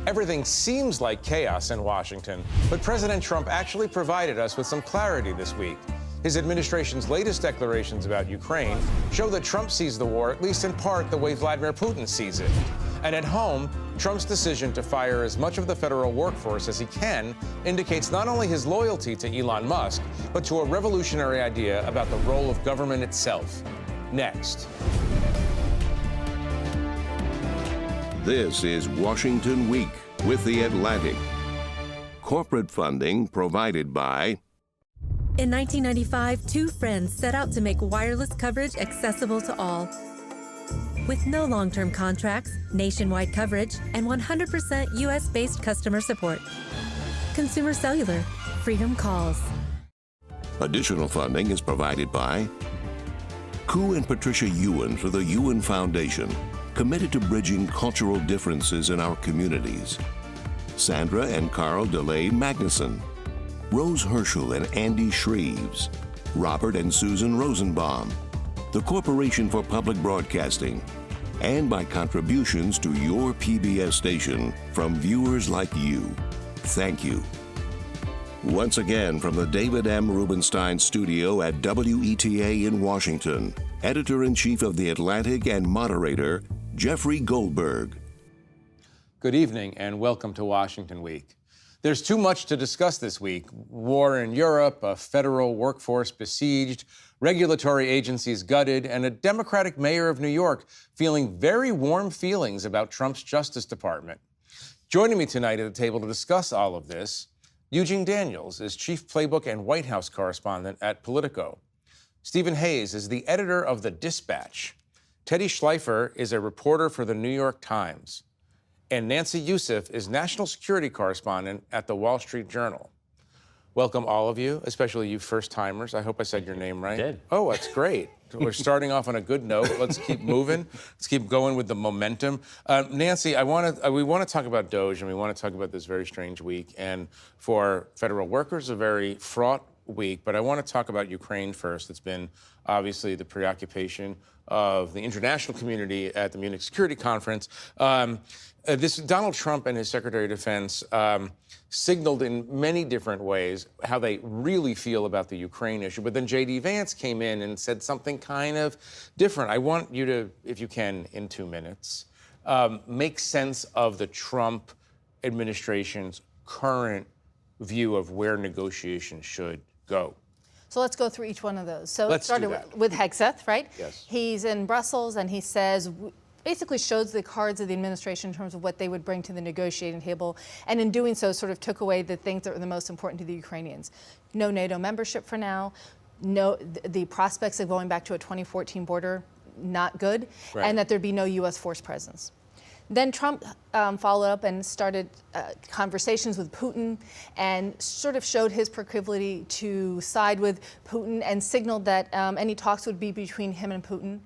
Everything seems like chaos in Washington, but President Trump actually provided us with some clarity this week. His administration's latest declarations about Ukraine show that Trump sees the war, at least in part, the way Vladimir Putin sees it. And at home, Trump's decision to fire as much of the federal workforce as he can indicates not only his loyalty to Elon Musk, but to a revolutionary idea about the role of government itself. Next. This is Washington Week with The Atlantic. Corporate funding provided by... In 1995, two friends set out to make wireless coverage accessible to all. With no long-term contracts, nationwide coverage, and 100% U.S.-based customer support. Consumer Cellular. Freedom calls. Additional funding is provided by Koo and Patricia Ewan for the Ewan Foundation, committed to bridging cultural differences in our communities. Sandra and Carl DeLay Magnuson, Rose Herschel and Andy Shreves, Robert and Susan Rosenbaum, the Corporation for Public Broadcasting, and by contributions to your PBS station from viewers like you. Thank you. Once again, from the David M. Rubenstein studio at WETA in Washington, Editor-in-Chief of The Atlantic and moderator, Jeffrey Goldberg. Good evening and welcome to Washington Week. There's too much to discuss this week. War in Europe, a federal workforce besieged, regulatory agencies gutted, and a Democratic mayor of New York feeling very warm feelings about Trump's Justice Department. Joining me tonight at the table to discuss all of this, Eugene Daniels is Chief Playbook and White House Correspondent at Politico. Stephen Hayes is the editor of The Dispatch. Teddy Schleifer is a reporter for The New York Times. And Nancy Youssef is national security correspondent at The Wall Street Journal. Welcome, all of you, especially you first-timers. I hope I said your name right. You did. Oh, that's great. We're starting off on a good note. Let's keep moving. Let's keep going with the momentum. Nancy, we want to talk about DOGE, and we want to talk about this very strange week. And for federal workers, a very fraught week. But I want to talk about Ukraine first. It's been obviously the preoccupation of the international community at the Munich Security Conference. Donald Trump and his Secretary of Defense signaled in many different ways how they really feel about the Ukraine issue. But then J.D. Vance came in and said something kind of different. I want you to, if you can, in 2 minutes, make sense of the Trump administration's current view of where negotiations should go. So let's go through each one of those. So Let's it started do that. with Hegseth, right? Yes. He's in Brussels and he says, basically shows the cards of the administration in terms of what they would bring to the negotiating table. And in doing so, sort of took away the things that were the most important to the Ukrainians. No NATO membership for now. No, the prospects of going back to a 2014 border, not good. Right. And that there'd be no U.S. force presence. Then Trump followed up and started conversations with Putin and sort of showed his proclivity to side with Putin and signaled that any talks would be between him and Putin,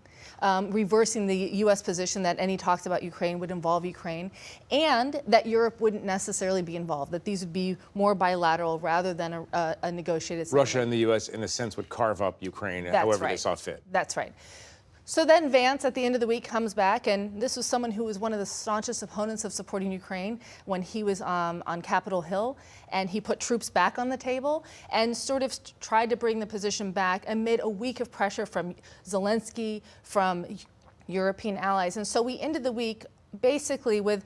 reversing the U.S. position that any talks about Ukraine would involve Ukraine, and that Europe wouldn't necessarily be involved, that these would be more bilateral rather than a negotiated settlement. Russia and the U.S., in a sense, would carve up Ukraine however they saw fit. That's right. So then Vance, at the end of the week, comes back, and this was someone who was one of the staunchest opponents of supporting Ukraine when he was on Capitol Hill, and he put troops back on the table and sort of tried to bring the position back amid a week of pressure from Zelensky, from European allies. And so we ended the week basically with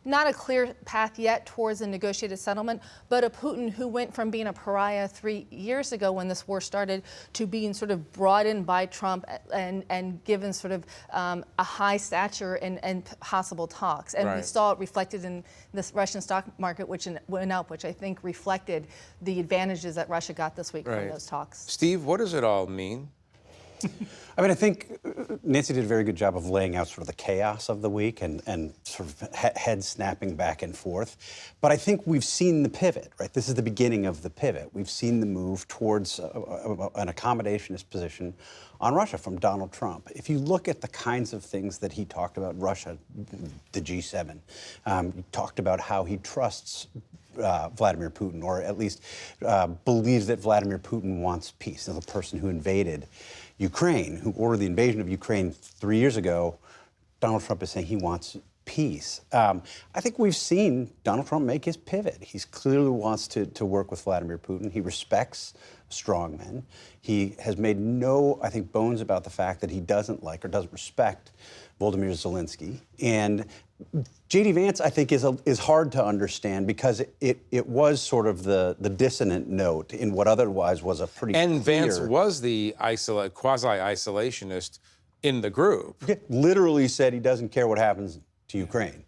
not a clear path yet towards a negotiated settlement, but a Putin who went from being a pariah 3 years ago when this war started to being sort of brought in by Trump and given sort of a high stature and possible talks. And we saw it reflected in this Russian stock market, which went up, which I think reflected the advantages that Russia got this week from those talks. Steve, what does it all mean? I mean, I think Nancy did a very good job of laying out sort of the chaos of the week and sort of head snapping back and forth. But I think we've seen the pivot, right? This is the beginning of the pivot. We've seen the move towards an accommodationist position on Russia from Donald Trump. If you look at the kinds of things that he talked about Russia, the G7, he talked about how he trusts Vladimir Putin, or at least believes that Vladimir Putin wants peace. Now, the person who invaded Ukraine, who ordered the invasion of Ukraine 3 years ago, Donald Trump is saying he wants peace. I think we've seen Donald Trump make his pivot. He clearly wants to work with Vladimir Putin. He respects strongmen. He has made no, I think, bones about the fact that he doesn't like or doesn't respect Volodymyr Zelensky. And J.D. Vance, I think, is hard to understand because it was sort of the dissonant note in what otherwise was a pretty And clear... Vance was the quasi-isolationist in the group. Literally said he doesn't care what happens to Ukraine.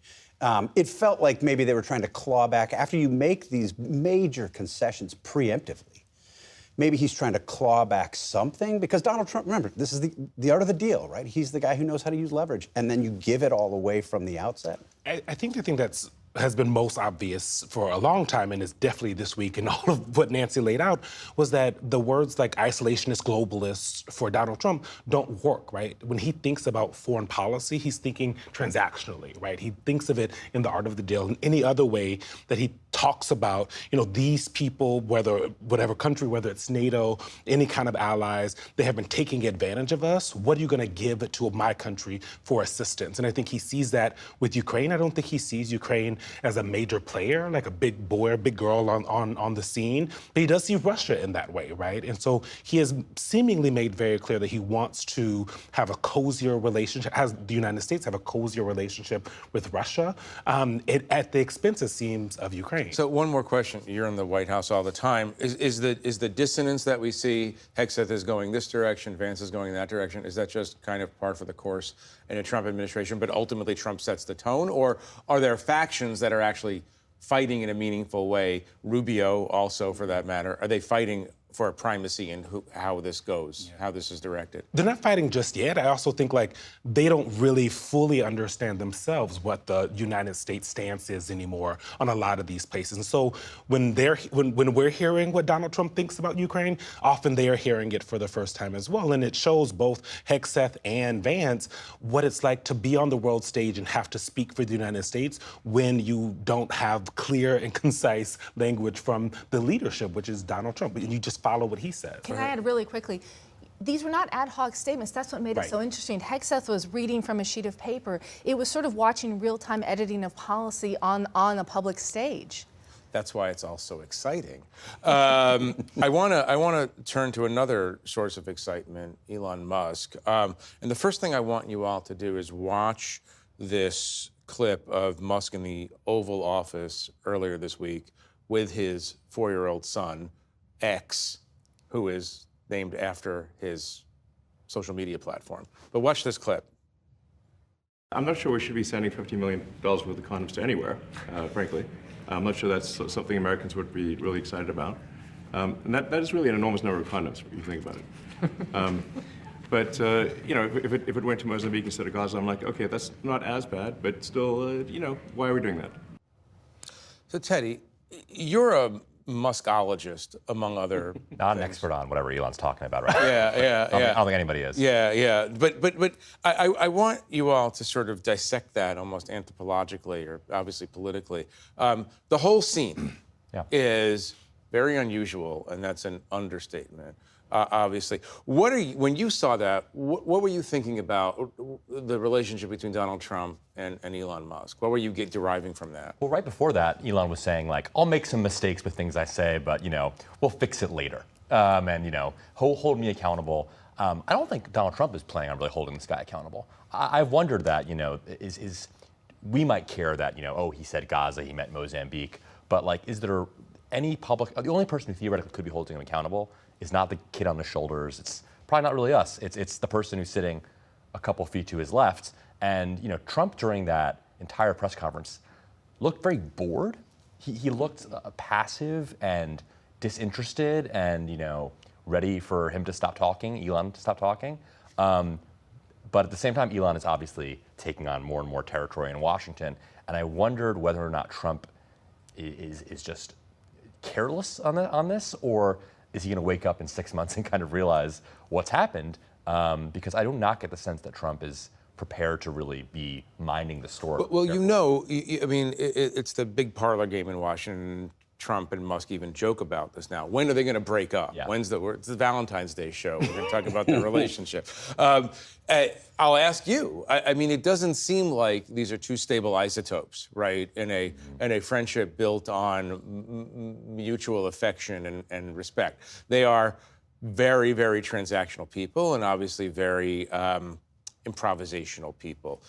It felt like maybe they were trying to claw back after you make these major concessions preemptively. Maybe he's trying to claw back something because Donald Trump, remember, this is the art of the deal, right? He's the guy who knows how to use leverage, and then you give it all away from the outset. I think the thing has been most obvious for a long time, and is definitely this week, and all of what Nancy laid out, was that the words like isolationist, globalist for Donald Trump don't work, right? When he thinks about foreign policy, he's thinking transactionally, right? He thinks of it in the art of the deal. In any other way that he talks about, these people, whatever country, whether it's NATO, any kind of allies, they have been taking advantage of us. What are you going to give to my country for assistance? And I think he sees that with Ukraine. I don't think he sees Ukraine as a major player, like a big boy or big girl on the scene. But he does see Russia in that way, right? And so he has seemingly made very clear that he wants to have a cozier relationship, has the United States have a cozier relationship with Russia at the expense, it seems, of Ukraine. So one more question. You're in the White House all the time. Is the dissonance that we see, Hegseth is going this direction, Vance is going that direction, is that just kind of par for the course in a Trump administration, but ultimately Trump sets the tone? Or are there factions that are actually fighting in a meaningful way? Rubio also, for that matter. Are they fighting for a primacy in how this goes, how this is directed? They're not fighting just yet. I also think they don't really fully understand themselves what the United States stance is anymore on a lot of these places. And so when we're hearing what Donald Trump thinks about Ukraine, often they are hearing it for the first time as well. And it shows both Hegseth and Vance what it's like to be on the world stage and have to speak for the United States when you don't have clear and concise language from the leadership, which is Donald Trump. And you just follow what he says. Can I add really quickly? These were not ad hoc statements. That's what made it so interesting. Hegseth was reading from a sheet of paper. It was sort of watching real-time editing of policy on a public stage. That's why it's all so exciting. I want to turn to another source of excitement, Elon Musk. And the first thing I want you all to do is watch this clip of Musk in the Oval Office earlier this week with his 4-year-old son, X, who is named after his social media platform. But watch this clip. I'm not sure we should be sending $50 million worth of condoms to anywhere, frankly. I'm not sure that's something Americans would be really excited about. And that is really an enormous number of condoms, if you think about it. But if it went to Mozambique instead of Gaza, I'm like, okay, that's not as bad, but still, why are we doing that? So, Teddy, you're a Muscologist, among other Not an things. expert on whatever Elon's talking about right now. Yeah. I don't think anybody is. Yeah. But I want you all to sort of dissect that almost anthropologically or obviously politically. The whole scene is very unusual, and that's an understatement. Obviously, when you saw that? What were you thinking about the relationship between Donald Trump and Elon Musk? What were you deriving from that? Well, right before that, Elon was saying I'll make some mistakes with things I say, but we'll fix it later, and hold me accountable. I don't think Donald Trump is planning on really holding this guy accountable. I've wondered that is we might care that he said Gaza, he meant Mozambique, but is there any public? The only person who theoretically could be holding him accountable is not the kid on the shoulders. It's probably not really us. It's the person who's sitting a couple feet to his left. And Trump during that entire press conference looked very bored. He looked passive and disinterested, and ready for him to stop talking, Elon to stop talking. But at the same time, Elon is obviously taking on more and more territory in Washington. And I wondered whether or not Trump is just careless on this, or is he going to wake up in 6 months and kind of realize what's happened? Because I do not get the sense that Trump is prepared to really be minding the story. Well, I mean, it's the big parlor game in Washington. Trump and Musk even joke about this now. When are they going to break up? Yeah. It's the Valentine's Day show. We're going to talk about their relationship. I'll ask you. I mean, it doesn't seem like these are two stable isotopes, right? In a friendship built on mutual affection and respect. They are very, very transactional people, and obviously very improvisational people.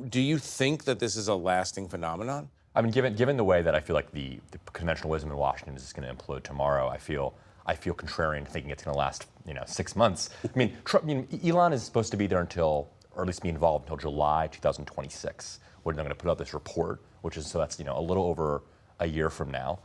Do you think that this is a lasting phenomenon? I mean, given the way that I feel like the conventional wisdom in Washington is going to implode tomorrow, I feel contrarian to thinking it's going to last, 6 months. I mean, Elon is supposed to be there until, or at least be involved until July 2026, when they're going to put out this report, that's a little over a year from now.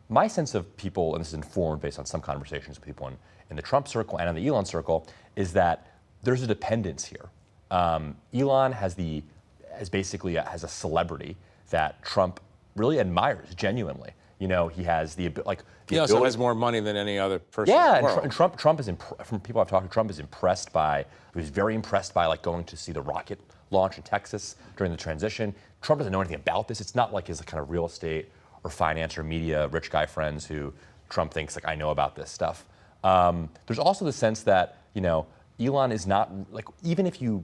My sense of people, and this is informed based on some conversations with people in the Trump circle and in the Elon circle, is that there's a dependence here. Elon has a celebrity that Trump really admires genuinely. He has the ability. He also has more money than any other person. Yeah, in the world. and Trump is from people I've talked to. Trump is he was very impressed by going to see the rocket launch in Texas during the transition. Trump doesn't know anything about this. It's not like his kind of real estate or finance or media rich guy friends who Trump thinks I know about this stuff. There's also the sense that Elon is not even if you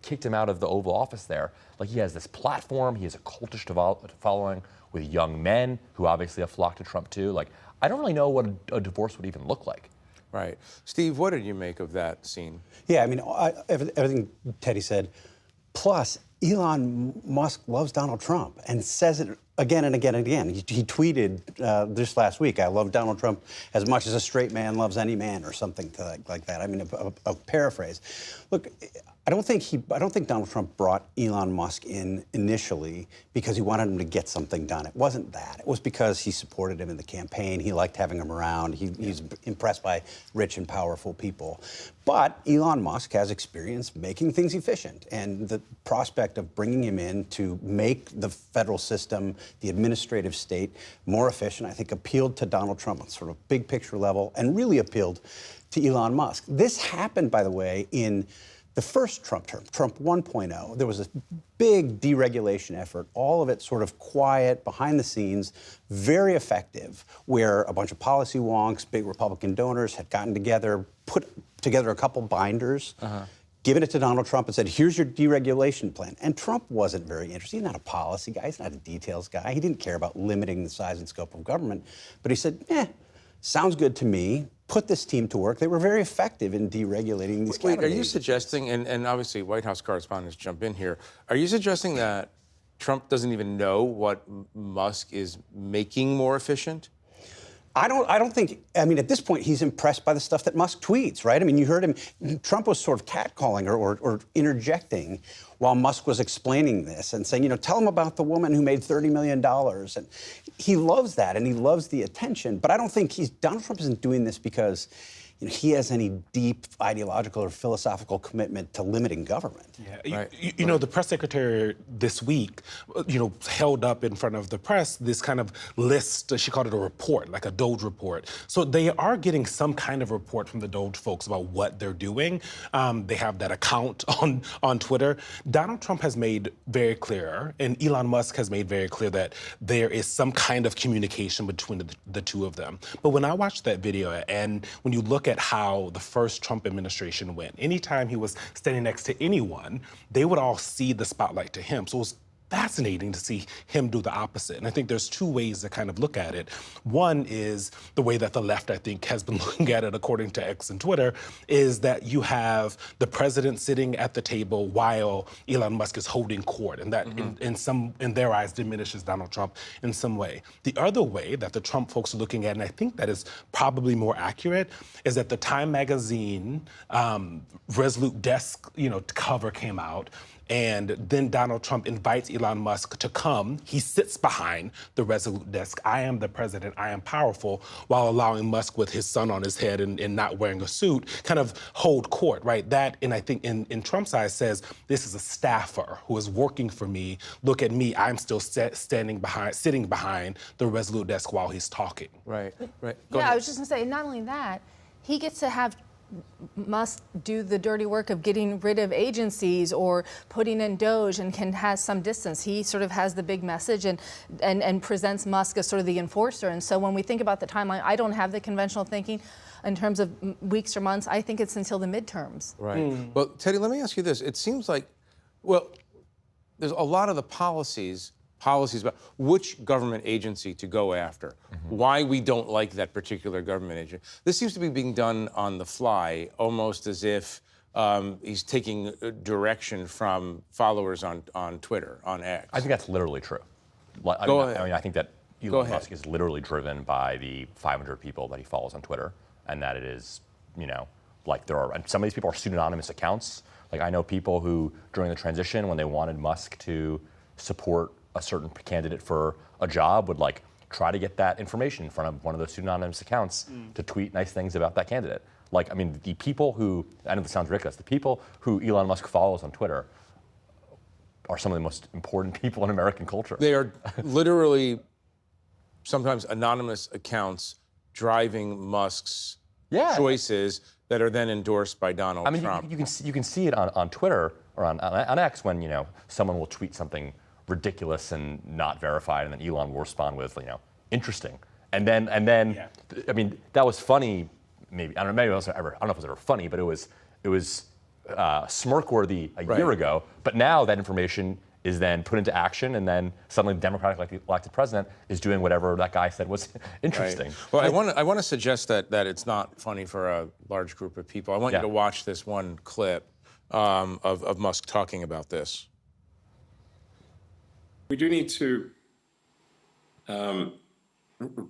kicked him out of the Oval Office there, he has this platform. He has a cultish following with young men who obviously have flocked to Trump too. I don't really know what a divorce would even look like. Right. Steve, what did you make of that scene? Yeah, I mean, everything Teddy said. Plus, Elon Musk loves Donald Trump and says it again and again and again. He tweeted this last week, "I love Donald Trump as much as a straight man loves any man," or something like that. I mean, a paraphrase. Look, I don't think Donald Trump brought Elon Musk in initially because he wanted him to get something done. It wasn't that. It was because he supported him in the campaign. He liked having him around. He's impressed by rich and powerful people. But Elon Musk has experience making things efficient, and the prospect of bringing him in to make the federal system, the administrative state, more efficient, I think appealed to Donald Trump on sort of big picture level and really appealed to Elon Musk. This happened, by the way, in the first Trump term, Trump 1.0, there was a big deregulation effort, all of it sort of quiet, behind the scenes, very effective, where a bunch of policy wonks, big Republican donors had gotten together, put together a couple binders, given it to Donald Trump and said, "Here's your deregulation plan." And Trump wasn't very interested. He's not a policy guy. He's not a details guy. He didn't care about limiting the size and scope of government. But he said, sounds good to me. Put this team to work. They were very effective in deregulating these Wait, are you agencies. suggesting, and obviously White House correspondents jump in here, are you suggesting that Trump doesn't even know what Musk is making more efficient? I don't think, I mean, at this point, he's impressed by the stuff that Musk tweets, right? I mean, you heard him, Trump was sort of catcalling or interjecting while Musk was explaining this and saying, tell him about the woman who made $30 million. And he loves that and he loves the attention. But I don't think Donald Trump isn't doing this because he has any deep ideological or philosophical commitment to limiting government. Yeah, right. The press secretary this week, held up in front of the press this kind of list. She called it a report, like a Doge report. So they are getting some kind of report from the Doge folks about what they're doing. They have that account on Twitter. Donald Trump has made very clear, and Elon Musk has made very clear that there is some kind of communication between the two of them. But when I watched that video, and when you look at how the first Trump administration went, anytime he was standing next to anyone, they would all see the spotlight to him. So it was fascinating to see him do the opposite. And I think there's two ways to kind of look at it. One is the way that the left, I think, has been looking at it, according to X and Twitter, is that you have the president sitting at the table while Elon Musk is holding court, and that in their eyes diminishes Donald Trump in some way. The other way that the Trump folks are looking at, and I think that is probably more accurate, is that the Time magazine Resolute Desk, cover came out. And then Donald Trump invites Elon Musk to come. He sits behind the Resolute desk. "I am the president, I am powerful," while allowing Musk with his son on his head and not wearing a suit, kind of hold court, right? That, and I think in Trump's eyes says, this is a staffer who is working for me. Look at me, I'm still sitting behind the Resolute desk while he's talking. Right. I was just gonna say, not only that, he gets to have Musk do the dirty work of getting rid of agencies or putting in Doge and has some distance. He sort of has the big message and presents Musk as sort of the enforcer. And so when we think about the timeline, I don't have the conventional thinking in terms of weeks or months. I think it's until the midterms. Right. Well, Teddy, let me ask you this. It seems like, well, there's a lot of the policies about which government agency to go after, why we don't like that particular government agency. This seems to be being done on the fly, almost as if he's taking direction from followers on Twitter, on X. I think that's literally true. Go ahead. I mean, I think that Elon Musk is literally driven by the 500 people that he follows on Twitter, and that it is, like and some of these people are pseudonymous accounts. Like I know people who, during the transition, when they wanted Musk to support a certain candidate for a job, would try to get that information in front of one of those pseudonymous accounts to tweet nice things about that candidate. Like, I mean, the people who, I know this sounds ridiculous, the people who Elon Musk follows on Twitter are some of the most important people in American culture. They are literally sometimes anonymous accounts driving Musk's choices that are then endorsed by Donald Trump. You can see it on Twitter or on X when someone will tweet something ridiculous and not verified, and then Elon will respond with interesting, and then I mean that was funny. Maybe I don't know. Maybe it was ever. I don't know if it was ever funny, but it was smirk-worthy a year ago. But now that information is then put into action, and then suddenly the Democratic elected president is doing whatever that guy said was interesting. Right. Well, I want to suggest that it's not funny for a large group of people. I want you to watch this one clip of Musk talking about this. We do need to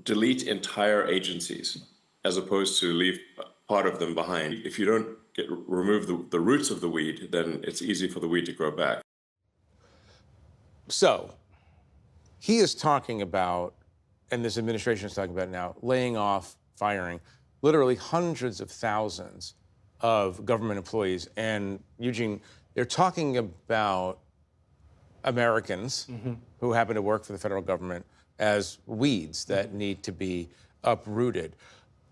delete entire agencies as opposed to leave part of them behind. If you don't remove the roots of the weed, then it's easy for the weed to grow back. So he is talking about, and this administration is talking about now, laying off, firing, literally hundreds of thousands of government employees. And Eugene, they're talking about Americans who happen to work for the federal government as weeds that need to be uprooted.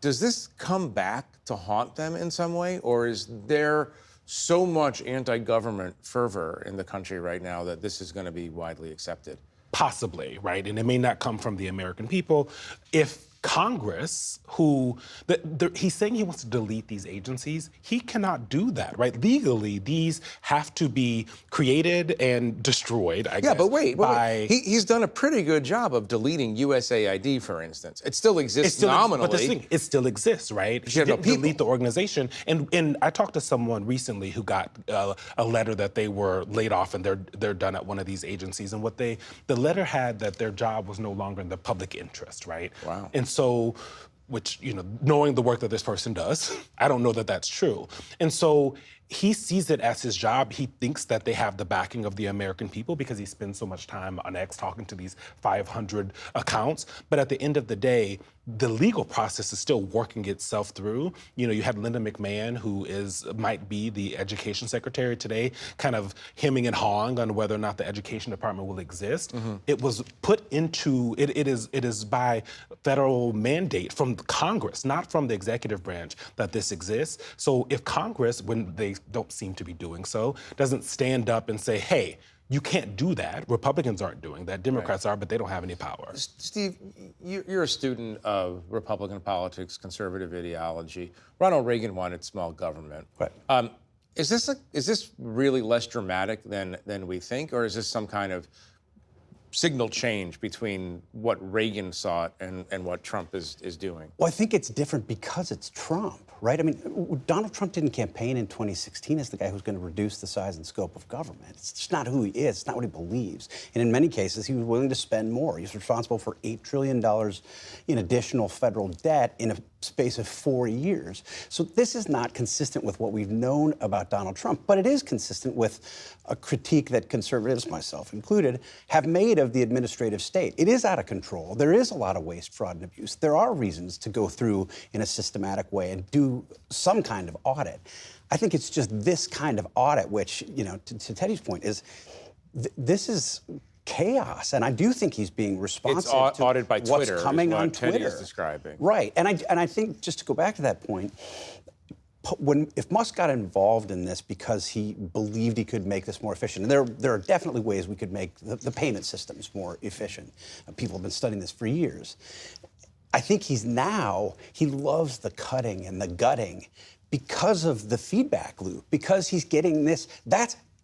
Does this come back to haunt them in some way, or is there so much anti-government fervor in the country right now that this is going to be widely accepted? Possibly, right? And it may not come from the American people. If Congress, he's saying he wants to delete these agencies, he cannot do that, right? Legally, these have to be created and destroyed, I guess. Yeah, but wait. He's done a pretty good job of deleting USAID, for instance. It still exists nominally. But the thing, it still exists, right? He didn't delete the organization. And I talked to someone recently who got a letter that they were laid off and they're done at one of these agencies. And the letter had that their job was no longer in the public interest, right? Wow. And so, which, knowing the work that this person does, I don't know that that's true. And so he sees it as his job. He thinks that they have the backing of the American people because he spends so much time on X talking to these 500 accounts. But at the end of the day, the legal process is still working itself through. You had Linda McMahon, who might be the education secretary today, kind of hemming and hawing on whether or not the education department will exist. It was put into, it is by federal mandate from Congress, not from the executive branch, that this exists. So if Congress, when they don't seem to be doing so, doesn't stand up and say, hey, you can't do that. Republicans aren't doing that. Democrats are, but they don't have any power. Steve, you're a student of Republican politics, conservative ideology. Ronald Reagan wanted small government. Right. Is this really less dramatic than we think, or is this some kind of signal change between what Reagan sought and what Trump is doing? Well, I think it's different because it's Trump, right? I mean, Donald Trump didn't campaign in 2016 as the guy who's going to reduce the size and scope of government. It's just not who he is. It's not what he believes. And in many cases, he was willing to spend more. He's responsible for $8 trillion in additional federal debt in a space of 4 years. So this is not consistent with what we've known about Donald Trump, but it is consistent with a critique that conservatives, myself included, have made of the administrative state. It is out of control. There is a lot of waste, fraud, and abuse. There are reasons to go through in a systematic way and do some kind of audit. I think it's just this kind of audit, which, to Teddy's point, is this is chaos, and I do think he's being responsive to audit by Twitter, what's coming on Teddy Twitter. is describing. Right, and I think, just to go back to that point, if Musk got involved in this because he believed he could make this more efficient, and there are definitely ways we could make the payment systems more efficient. People have been studying this for years. I think he loves the cutting and the gutting because of the feedback loop, because he's getting this.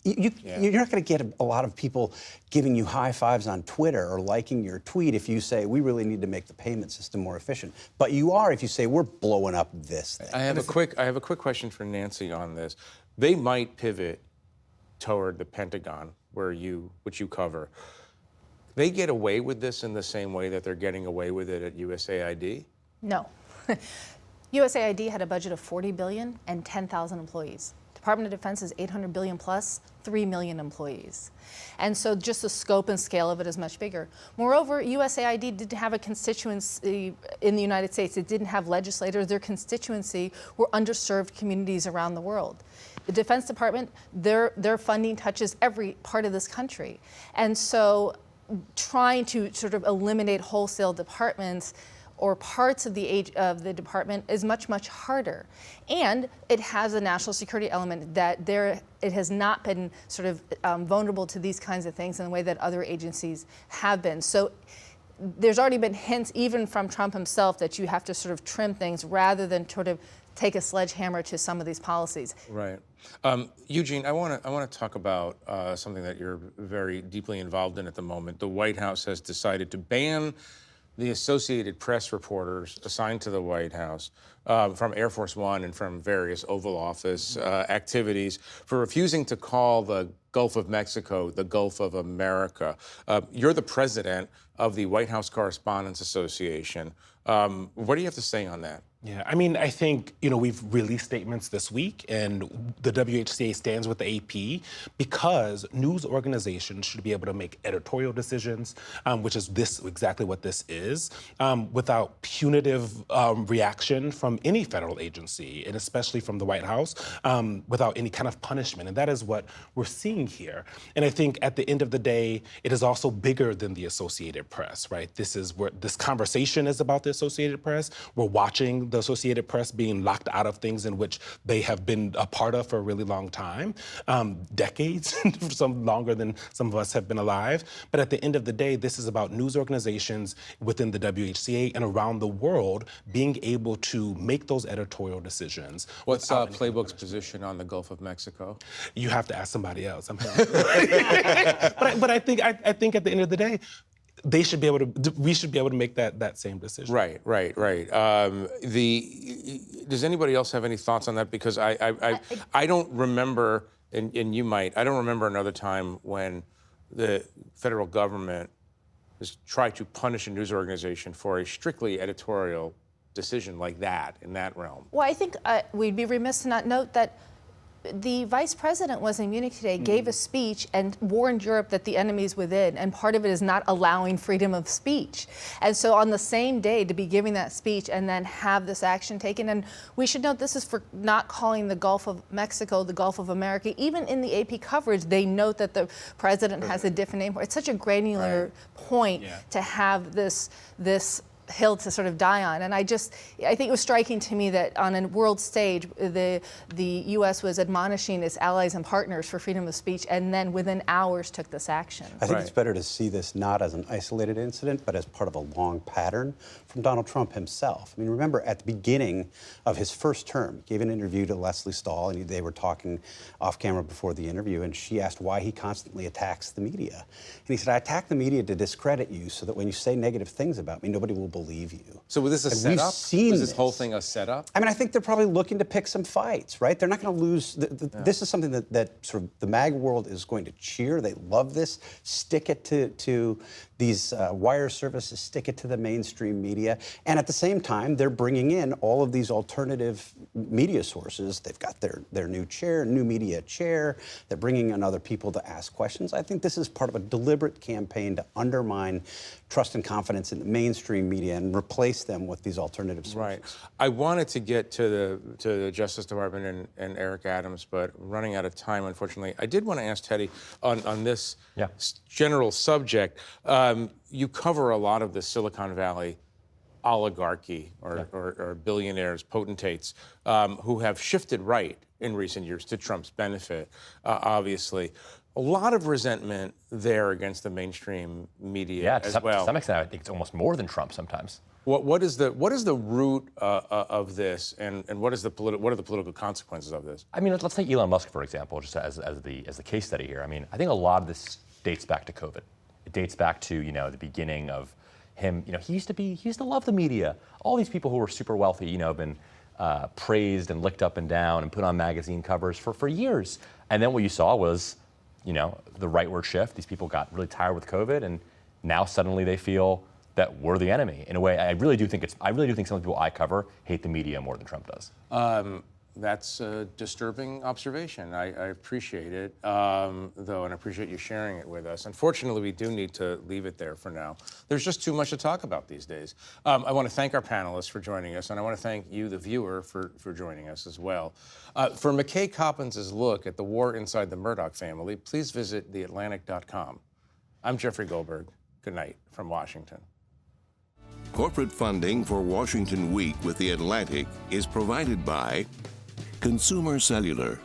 You're not going to get a lot of people giving you high fives on Twitter or liking your tweet if you say, we really need to make the payment system more efficient. But you are if you say, we're blowing up this thing. I have a quick question for Nancy on this. They might pivot toward the Pentagon, which you cover. They get away with this in the same way that they're getting away with it at USAID? No. USAID had a budget of $40 billion and 10,000 employees. Department of Defense is $800 billion plus, 3 million employees. And so just the scope and scale of it is much bigger. Moreover, USAID didn't have a constituency in the United States. It didn't have legislators. Their constituency were underserved communities around the world. The Defense Department, their funding touches every part of this country. And so trying to sort of eliminate wholesale departments or parts of the department is much, much harder. And it has a national security element that it has not been sort of vulnerable to these kinds of things in the way that other agencies have been. So there's already been hints, even from Trump himself, that you have to sort of trim things rather than sort of take a sledgehammer to some of these policies. Right. Eugene, I want to talk about something that you're very deeply involved in at the moment. The White House has decided to ban the Associated Press reporters assigned to the White House from Air Force One and from various Oval Office activities for refusing to call the Gulf of Mexico the Gulf of America. You're the president of the White House Correspondents Association. What do you have to say on that? Yeah, I mean, I think, we've released statements this week, and the WHCA stands with the AP because news organizations should be able to make editorial decisions, which is exactly what this is, without punitive reaction from any federal agency, and especially from the White House, without any kind of punishment. And that is what we're seeing here. And I think at the end of the day, it is also bigger than the Associated Press, right? This is where this conversation is about the Associated Press. We're watching the Associated Press being locked out of things in which they have been a part of for a really long time, decades, some longer than some of us have been alive. But at the end of the day, this is about news organizations within the WHCA and around the world being able to make those editorial decisions. What's Playbook's position on the Gulf of Mexico? You have to ask somebody else. But I think at the end of the day, we should be able to make that same decision. Right. Does anybody else have any thoughts on that? Because I don't remember, and you might, I don't remember another time when the federal government has tried to punish a news organization for a strictly editorial decision like that in that realm. Well, I think we'd be remiss to not note that the vice president was in Munich today, gave a speech and warned Europe that the enemy is within, and part of it is not allowing freedom of speech. And so on the same day to be giving that speech and then have this action taken, and we should note this is for not calling the Gulf of Mexico the Gulf of America. Even in the AP coverage, they note that the president has a different name. It's such a granular point to have this hill to sort of die on. And I think it was striking to me that on a world stage, the U.S. was admonishing its allies and partners for freedom of speech, and then within hours took this action. I think it's better to see this not as an isolated incident, but as part of a long pattern from Donald Trump himself. I mean, remember at the beginning of his first term, he gave an interview to Leslie Stahl, and they were talking off camera before the interview, and she asked why he constantly attacks the media. And he said, I attack the media to discredit you so that when you say negative things about me, nobody will believe you. So was this a setup? Was this whole thing a setup? I mean, I think they're probably looking to pick some fights, right? They're not going to lose. This is something that sort of the MAG world is going to cheer. They love this. Stick it to these wire services, stick it to the mainstream media. And at the same time, they're bringing in all of these alternative media sources. They've got their new chair, new media chair. They're bringing in other people to ask questions. I think this is part of a deliberate campaign to undermine trust and confidence in the mainstream media and replace them with these alternative sources. Right. I wanted to get to the Justice Department and Eric Adams, but running out of time, unfortunately. I did want to ask Teddy on this general subject. You cover a lot of the Silicon Valley oligarchy or billionaires, potentates, who have shifted right in recent years to Trump's benefit, obviously. A lot of resentment there against the mainstream media as well. To some extent, I think it's almost more than Trump sometimes. What is the root of this, and what are the political consequences of this? I mean, let's take Elon Musk for example, just as the case study here. I mean, I think a lot of this dates back to COVID. It dates back to the beginning of him. He used to love the media. All these people who were super wealthy, have been praised and licked up and down and put on magazine covers for years. And then what you saw was, the rightward shift. These people got really tired with COVID, and now suddenly they feel that we're the enemy. In a way, I really do think some of the people I cover hate the media more than Trump does. That's a disturbing observation. I appreciate it, though, and I appreciate you sharing it with us. Unfortunately, we do need to leave it there for now. There's just too much to talk about these days. I want to thank our panelists for joining us, and I want to thank you, the viewer, for joining us as well. For McKay Coppins' look at the war inside the Murdoch family, please visit theatlantic.com. I'm Jeffrey Goldberg. Good night from Washington. Corporate funding for Washington Week with The Atlantic is provided by Consumer Cellular.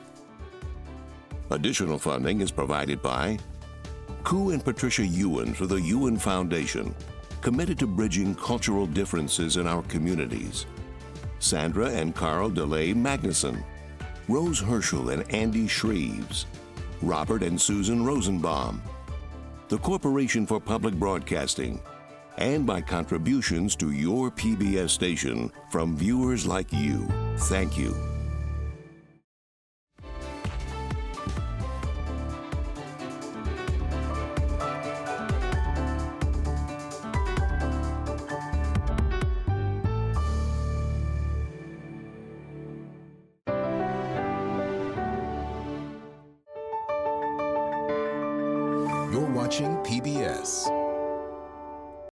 Additional funding is provided by Ku and Patricia Ewan for the Ewan Foundation, committed to bridging cultural differences in our communities. Sandra and Carl DeLay Magnuson, Rose Herschel and Andy Shreves, Robert and Susan Rosenbaum, the Corporation for Public Broadcasting, and by contributions to your PBS station from viewers like you. Thank you. You're watching PBS.